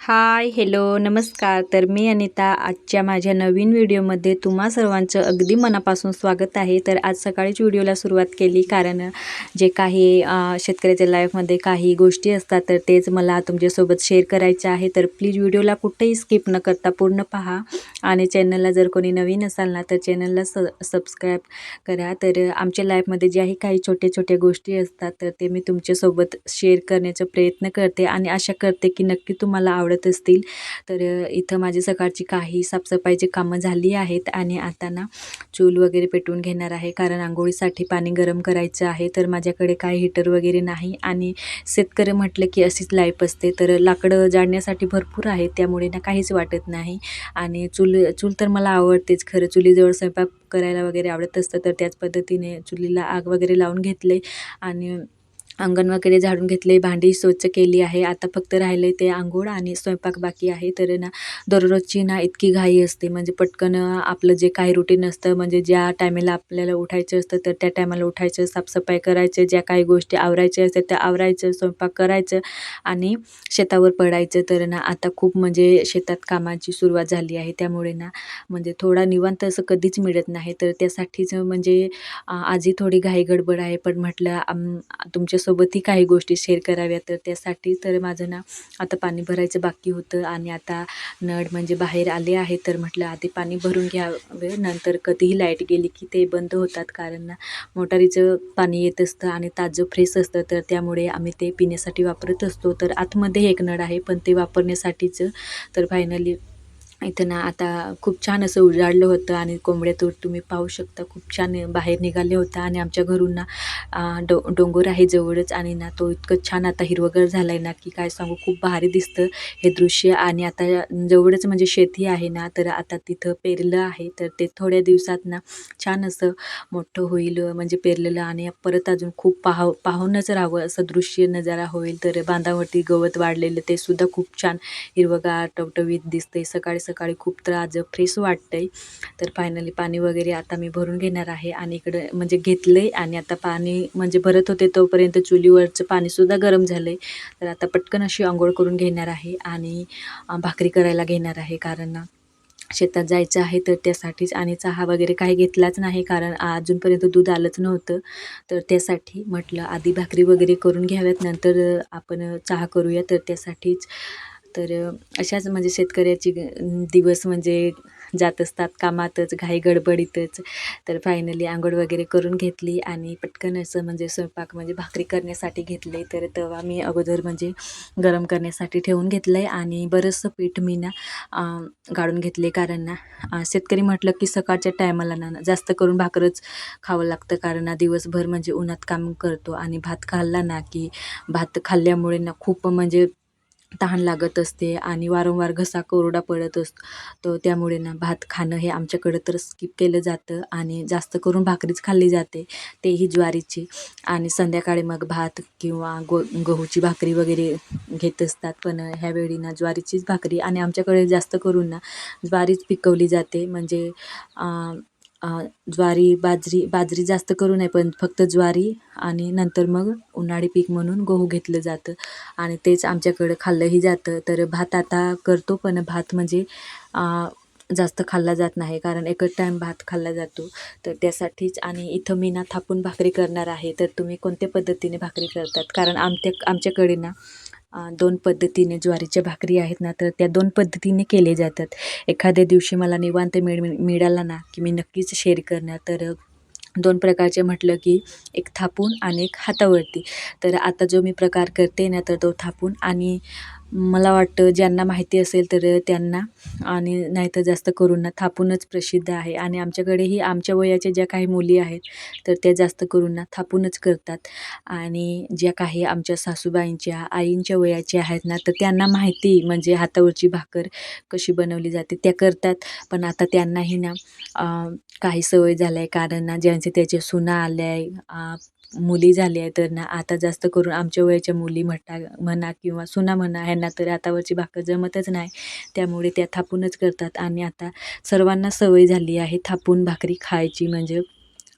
हाय, hello, नमस्कार. तर मी अनिता आजच्या माझ्या नवीन व्हिडिओमध्ये तुम्हा सर्वांचं अगदी मनापासून स्वागत आहे. तर आज सकाळीच व्हिडिओला सुरुवात केली कारण जे काही शेतकऱ्याच्या लाईफमध्ये काही गोष्टी असतात तर तेच मला तुमच्यासोबत शेअर करायचं आहे. तर प्लीज व्हिडिओला कुठेही स्किप न करता पूर्ण पहा आणि चॅनलला जर कोणी नवीन असाल ना तर चॅनलला सबस्क्राईब करा. तर आमच्या लाईफमध्ये ज्याही काही छोट्या गोष्टी असतात तर ते मी तुमच्यासोबत शेअर करण्याचा प्रयत्न करते आणि आशा करते की नक्की तुम्हाला आवडत असतील. तर इथं माझी सकाळची काही साफसफाईची कामं झाली आहेत आणि आता ना चूल वगैरे पेटवून घेणार आहे कारण अंघोळीसाठी पाणी गरम करायचं आहे. तर माझ्याकडे काही हीटर वगैरे नाही आणि शेतकरी म्हटलं की अशीच लाईफ असते. तर लाकडं जाळण्यासाठी भरपूर आहे त्यामुळे ना काहीच वाटत नाही आणि चूल तर मला आवडतेच खरं. चुलीजवळ स्वयंपाक करायला वगैरे आवडत असतं तर त्याच पद्धतीने चुलीला आग वगैरे लावून घेतले आणि अंगण वगैरे झाडून घेतले, भांडी स्वच्छ केली आहे. आता फक्त राहिलं ते अंघोळ आणि स्वयंपाक बाकी आहे. तर ना दररोजची ना इतकी घाई असते म्हणजे पटकन आपलं जे काही रुटीन असतं म्हणजे ज्या टायमाला आपल्याला उठायचं असतं तर त्या टायमाला उठायचं, साफसफाई करायचं, ज्या काही गोष्टी आवरायच्या असतात त्या आवरायचं, स्वयंपाक करायचं आणि शेतावर पडायचं. तर ना आता खूप म्हणजे शेतात कामाची सुरुवात झाली आहे त्यामुळे ना म्हणजे थोडा निवांत असं कधीच मिळत नाही. तर त्यासाठीच म्हणजे आजही थोडी घाई गडबड आहे पण म्हटलं तुमच्यासोबतही काही गोष्टी शेअर कराव्या. तर त्यासाठी तर माझं ना आता पाणी भरायचं बाकी होतं आणि आता नळ म्हणजे बाहेर आले आहे तर म्हटलं आधी पाणी भरून घ्यावं, नंतर कधीही लाईट गेली की ते बंद होतात कारण ना मोटारीचं पाणी येत असतं आणि ताजं फ्रेश असतं तर त्यामुळे आम्ही ते पिण्यासाठी वापरत असतो. तर आतमध्ये एक नळ आहे पण ते वापरण्यासाठीच. तर फायनली इथं ना आता खूप छान असं उजाडलं होतं आणि कोंबड्या तर तुम्ही पाहू शकता खूप छान बाहेर निघाले होता आणि आमच्या घरून ना डोंगर आहे जवळच आणि ना तो इतकं छान आता हिरवंगार झाला आहे ना की काय सांगू. खूप भारी दिसतं हे दृश्य आणि आता जवळच म्हणजे शेती आहे ना तर आता तिथं पेरलं आहे तर ते थोड्या दिवसात ना छान असं मोठं होईल म्हणजे पेरलेलं आणि परत अजून खूप पाहूनच राहावं असं दृश्य नजारा होईल. तर बांधावरती गवत वाढलेलं ते सुद्धा खूप छान हिरवंगार टवटवीत दिसतंय. सकाळी सकाळी खूप ताजं फ्रेश वाटतंय. तर फायनली पाणी वगैरे आता मी भरून घेणार आहे आणि इकडं म्हणजे घेतलंय आणि आता पाणी म्हणजे भरत होते तोपर्यंत चुलीवरचं पाणीसुद्धा गरम झालंय. तर आता पटकन अशी अंघोळ करून घेणार आहे आणि भाकरी करायला घेणार आहे कारण ना शेतात जायचं आहे तर त्यासाठीच. आणि चहा वगैरे काही घेतलाच नाही कारण अजूनपर्यंत दूध आलंच नव्हतं. तर त्यासाठी म्हटलं आधी भाकरी वगैरे करून घ्याव्यात नंतर आपण चहा करूया. तर त्यासाठीच तर अशाच म्हणजे शेतकऱ्याची दिवस म्हणजे जात असतात कामातच, घाई गडबडीतच. तर फायनली अंघोळ वगैरे करून घेतली आणि पटकन असं म्हणजे स्वयंपाक म्हणजे भाकरी करण्यासाठी घेतले. तर तवा मी अगोदर म्हणजे गरम करण्यासाठी ठेवून घेतलं आहे आणि बरंचसं पीठ मी ना गाळून घेतले कारण ना शेतकरी म्हटलं की सकाळच्या टायमाला ना जास्त करून भाकरच खावं लागतं कारण ना दिवसभर म्हणजे उन्हात काम करतो आणि भात खाल्ला ना की भात खाल्ल्यामुळे ना खूप म्हणजे तहान लागत असते आणि वारंवार घसा कोरडा पडत असतो. त्यामुळे ना भात खाणं हे आमच्याकडं तर स्किप केलं जातं आणि जास्त करून भाकरीच खाल्ली जाते, तेही ज्वारीची. आणि संध्याकाळी मग भात किंवा गहूची भाकरी वगैरे घेत असतात पण ह्यावेळी ना ज्वारीचीच भाकरी आणि आमच्याकडे जास्त करून ना ज्वारीच पिकवली जाते म्हणजे ज्वारी बाजरी जास्त करू नये पण फक्त ज्वारी आणि नंतर मग उन्हाळी पीक म्हणून गहू घेतलं जातं आणि तेच आमच्याकडं खाल्लंही जातं. तर भात आता करतो पण भात म्हणजे जास्त खाल्ला जात नाही कारण एकच टाईम भात खाल्ला जातो. तर त्यासाठीच. आणि इथं मी ना थापून भाकरी करणार आहे. तर तुम्ही कोणत्या पद्धतीने भाकरी करतात कारण आमच्याकडे ना 2 पद्धतीने ज्वारीच्या भाकरी आहेत ना तर त्या 2 पद्धतीने केले जातात. एखाद्या दिवशी मला निवांत मिळाला ना की मी नक्कीच शेअर करणार. तर 2 प्रकारचे म्हटलं की एक थापून आणि एक हातावरती. तर आता जो मी प्रकार करते ना तर तो थापून आणि मला वाटतं ज्यांना माहिती असेल तर त्यांना आणि नाहीतर जास्त करून ना थापूनच प्रसिद्ध आहे आणि आमच्याकडेही आमच्या वयाच्या ज्या काही मुली आहेत तर त्या जास्त करून ना थापूनच करतात आणि ज्या काही आमच्या सासूबाईंच्या, आईंच्या वयाच्या आहेत ना तर त्यांना माहिती म्हणजे हातावरची भाकर कशी बनवली जाते त्या करतात. पण आता त्यांनाही ना काही सवय झाल्या आहे कारण ना ज्यांचे त्याचे सुना आल्या आहे, मुली झाल्या आहे तर ना आता जास्त करून आमच्या वयाच्या मुली म्हणा किंवा सुना म्हणा ह्यांना तर हातावरची भाकर जमतच नाही. त्यामुळे त्या थापूनच करतात आणि आता सर्वांना सवय झाली आहे थापून भाकरी खायची म्हणजे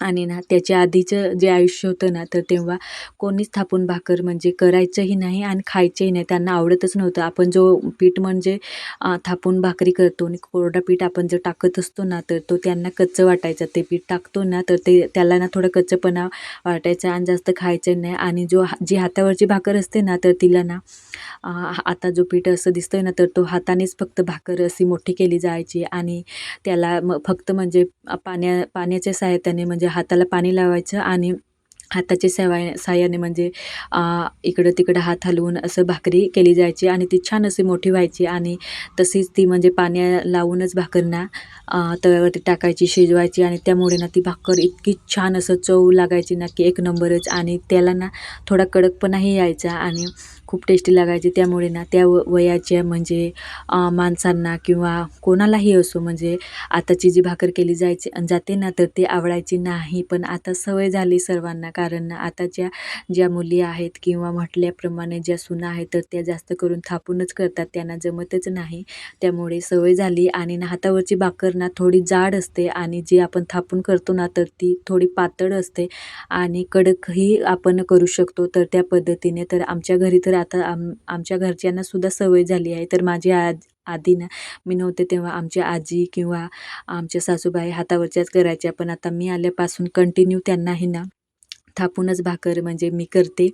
आणि ना त्याच्या आधीचं जे आयुष्य होतं ना, तर तेव्हा कोणीच थापून भाकर म्हणजे करायचंही नाही आणि खायचंही नाही. त्यांना आवडतच नव्हतं. आपण जो पीठ म्हणजे थापून भाकरी करतो आणि कोरडा पीठ आपण जो टाकत असतो ना, तर तो त्यांना कच्चं वाटायचं. ते पीठ टाकतो ना, तर ते त्याला ना थोडं कच्चपणा वाटायचा आणि जास्त खायचं नाही. आणि जी हातावरची भाकर असते ना, तर तिला ना आता जो पीठ असं दिसतोय ना, तर तो हातानेच फक्त भाकर अशी मोठी केली जायची आणि त्याला मग फक्त म्हणजे पाण्याच्या सहाय्याने म्हणजे हाताला पाणी लावायचं आणि हाताच्या साहाय्याने म्हणजे इकडं-तिकडं हात हलवून असं भाकरी केली जायची आणि ती छान अशी मोठी व्हायची आणि तशीच ती म्हणजे पाण्या लावूनच भाकर ना तव्यावरती टाकायची, शिजवायची आणि त्यामुळे ना ती भाकर इतकी छान असं चव लागायची ना, की एक नंबरच. आणि त्याला ना थोडा कडकपणाही यायचा आणि खूप टेस्टी लागायची. त्यामुळे ना त्या वयाच्या म्हणजे माणसांना किंवा कोणालाही असो म्हणजे आताची जी भाकर केली जाते ना, तर ती आवडायची नाही. पण आता सवय झाली सर्वांना, कारण आताच्या ज्या मुली आहेत किंवा म्हटल्याप्रमाणे ज्या सुना आहेत, तर त्या जास्त करून थापूनच करतात. त्यांना जमतच नाही. त्यामुळे सवय झाली आणि ना हातावरची भाकर ना थोडी जाड असते आणि जी आपण थापून करतो ना, तर ती थोडी पातळ असते आणि कडकही आपण करू शकतो. तर त्या पद्धतीने तर आमच्या घरी तर आता आमच्या घरच्यांना सुद्धा सवय झाली आहे. तर माझी आधी ना मी नव्हते तेव्हा आमची आजी किंवा आमच्या सासूबाई हातावरच्याच करायच्या. पण आता मी आल्यापासून कंटिन्यू त्यांनाही ना थापूनच भाकर म्हणजे मी करते.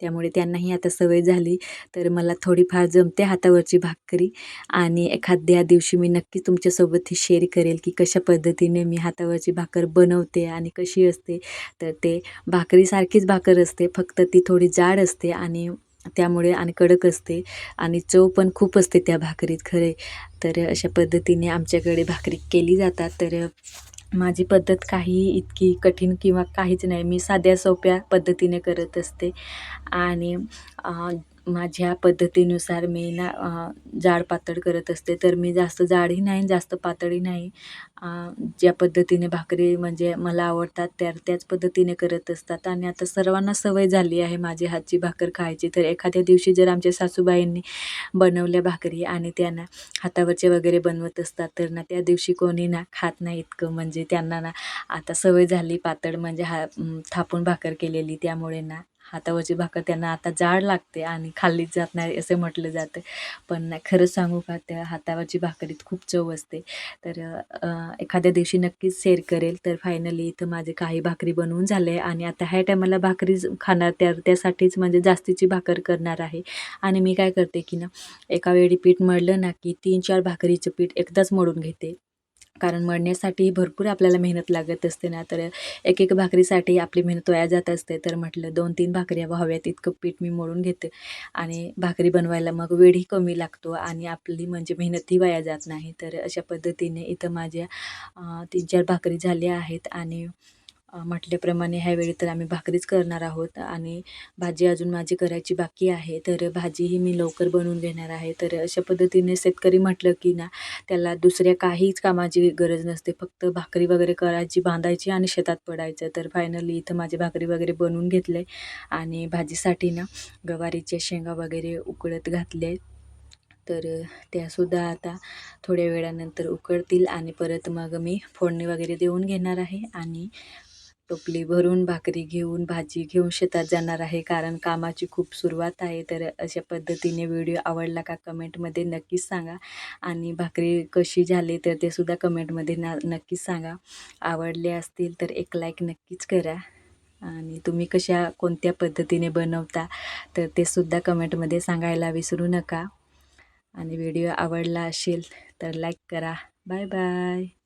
त्यामुळे त्यांनाही आता सवय झाली. तर मला थोडीफार जमते हातावरची भाकरी आणि एखाद्या दिवशी मी नक्की तुमच्यासोबत ही शेअर करेल, की कशा पद्धतीने मी हातावरची भाकर बनवते आणि कशी असते. तर ते भाकरीसारखीच भाकर असते, फक्त ती थोडी जाड असते आणि त्यामुळे आणि कडक असते आणि चव पण खूप असते त्या भाकरीत खरे. तर अशा पद्धतीने आमच्याकडे भाकरी केली जातात. तर माझी पद्धत काही इतकी कठीण किंवा काहीच नाही. मी साध्या सोप्या पद्धतीने करत असते आणि माझ्या पद्धतीनुसार मी ना जाड पातळ करत असते. तर मी जास्त जाडही नाही, जास्त पातळही नाही. ज्या पद्धतीने भाकरी म्हणजे मला आवडतात त्याच पद्धतीने करत असतात आणि आता सर्वांना सवय झाली आहे माझी हातची भाकर खायची. तर एखाद्या दिवशी जर आमच्या सासूबाईंनी बनवल्या भाकरी आणि त्यांना हातावरचे वगैरे बनवत असतात, तर ना त्या दिवशी कोणी ना खात नाही इतकं. म्हणजे त्यांना ना आता सवय झाली पातळ म्हणजे थापून भाकर केलेली, त्यामुळे ना हातावरची भाकर त्यांना आता जाड लागते आणि खाल्लीच जात नाही असे म्हटलं जातं. पण नाही, खरंच सांगू का, त्या हातावरची भाकरीत खूप चव असते. तर एखाद्या दिवशी नक्कीच शेअर करेल. तर फायनली इथं माझे काही भाकरी बनवून झाले आणि आता ह्या टायमाला भाकरीच खाणार, त्यासाठीच म्हणजे जास्तीची भाकर करणार आहे. आणि मी काय करते की ना, एका वेळी पीठ मळलं ना, की 3-4 भाकरीचं पीठ एकदाच मळून घेते. कारण मळण्यासाठी भरपूर आपल्याला मेहनत लागत असते ना, तर एक भाकरीसाठी आपली मेहनत वाया जात असते. तर म्हटलं 2-3 भाकऱ्या व्हाव्यात इतकं पीठ मी मळून घेते आणि भाकरी बनवायला मग वेळही कमी लागतो आणि आपली म्हणजे मेहनतही वाया जात नाही. तर अशा पद्धतीने इथं माझ्या 3-4 भाकरी झाल्या आहेत आणि म्हटल्याप्रमाणे ह्यावेळी तर आम्ही भाकरीच करणार आहोत आणि भाजी अजून माझी करायची बाकी आहे. तर भाजीही मी लवकर बनवून घेणार आहे. तर अशा पद्धतीने शेतकरी म्हटलं की ना, त्याला दुसऱ्या काहीच कामाची गरज नसते. फक्त भाकरी वगैरे करायची, बांधायची आणि शेतात पडायचं. तर फायनली इथं माझी भाकरी वगैरे बनवून घेतले आणि भाजीसाठी ना गवारीच्या शेंगा वगैरे उकळत घातले. तर त्यासुद्धा आता थोड्या वेळानंतर उकळतील आणि परत मग मी फोडणी वगैरे देऊन घेणार आहे आणि टोपली भरून भाकरी घेऊन, भाजी घेऊन शेतात जाणार आहे. कारण कामाची खूप सुरुवात आहे. तर अशा पद्धतीने व्हिडिओ आवडला का कमेंटमध्ये नक्कीच सांगा आणि भाकरी कशी झाली तर ते सुद्धा कमेंटमध्ये नक्कीच सांगा. आवडले असतील तर एक लाईक नक्कीच करा आणि तुम्ही कोणत्या पद्धतीने बनवता तर ते सुद्धा कमेंटमध्ये सांगायला विसरू नका. आणि व्हिडिओ आवडला असेल तर लाईक करा. Bye bye.